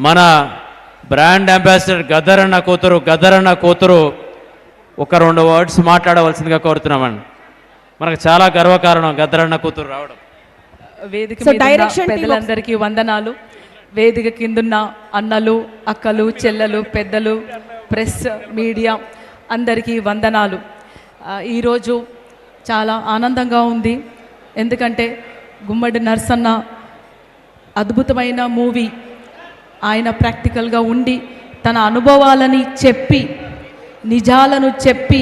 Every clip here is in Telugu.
మన బ్రాండ్ అంబాసిడర్ గద్దరన్న కూతురు ఒక 2 వర్డ్స్ మాట్లాడవలసిందిగా కోరుతున్నామండి. మనకు చాలా గర్వకారణం గద్దరన్న కూతురు రావడం. వేదిక మీద ఉన్న పెద్దలందరికీ వందనాలు. వేదిక కిందున్న అన్నలు, అక్కలు, చెల్లెలు, పెద్దలు, ప్రెస్, మీడియా అందరికీ వందనాలు. ఈరోజు చాలా ఆనందంగా ఉంది. ఎందుకంటే గుమ్మడి నర్సన్న అద్భుతమైన మూవీ, ఆయన ప్రాక్టికల్గా ఉండి తన అనుభవాలని చెప్పి నిజాలను చెప్పి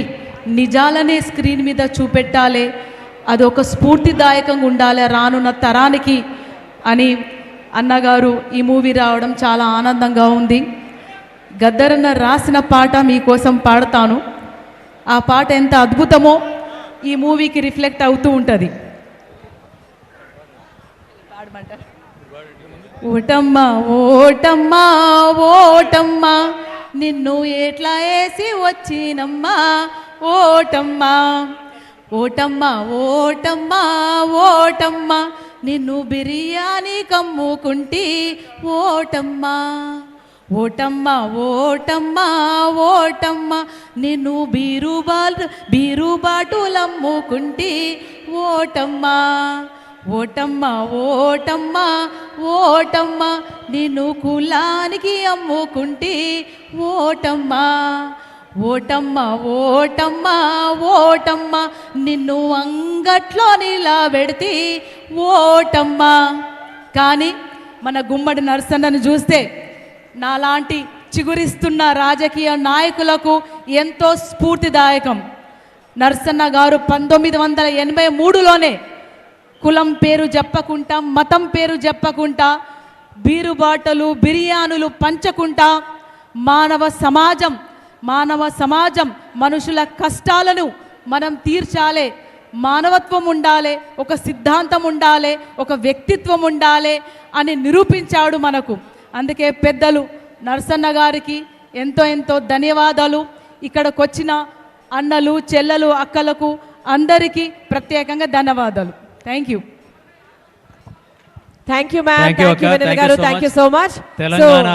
నిజాలనే స్క్రీన్ మీద చూపెట్టాలి, అది ఒక స్ఫూర్తిదాయకంగా ఉండాలి రానున్న తరానికి అని అన్నగారు ఈ మూవీ రావడం చాలా ఆనందంగా ఉంది. గద్దరన్న రాసిన పాట మీకోసం పాడతాను. ఆ పాట ఎంత అద్భుతమో ఈ మూవీకి రిఫ్లెక్ట్ అవుతూ ఉంటుంది. ఓటమ్మ ఓటమ్మ ఓటమ్మ నిన్ను ఎట్లా వేసి వచ్చినమ్మా ఓటమ్మ ఓటమ్మ ఓటమ్మ ఓటమ్మ నిన్ను బిర్యానీ కమ్ముకుంటి ఓటమ్మ ఓటమ్మ ఓటమ్మ ఓటమ్మ నిన్ను బీరుబాటులమ్ముకుంటి ఓటమ్మ ఓటమ్మ ఓటమ్మ ఓటమ్మ నిన్ను కులానికి అమ్ముకుంటి ఓటమ్మ ఓటమ్మ ఓటమ్మ ఓటమ్మ నిన్ను అంగట్లో నిలబెడితే ఓటమ్మ. కానీ మన గుమ్మడి నర్సన్నను చూస్తే నాలాంటి చిగురిస్తున్న రాజకీయ నాయకులకు ఎంతో స్ఫూర్తిదాయకం. నర్సన్న గారు 1983లోనే కులం పేరు చెప్పకుండా, మతం పేరు చెప్పకుండా, బీరుబాటలు బిర్యానులు పంచకుండా మానవ సమాజం మనుషుల కష్టాలను మనం తీర్చాలి, మానవత్వం ఉండాలి, ఒక సిద్ధాంతం ఉండాలి, ఒక వ్యక్తిత్వం ఉండాలి అని నిరూపించాడు మనకు. అందుకే పెద్దలు నర్సన్న గారికి ఎంతో ఎంతో ధన్యవాదాలు. ఇక్కడికి వచ్చిన అన్నలు, చెల్లెలు, అక్కలకు అందరికీ ప్రత్యేకంగా ధన్యవాదాలు. Thank you. Thank you ma'am. Thank you Vennela గారు. Thank you so much. Telangana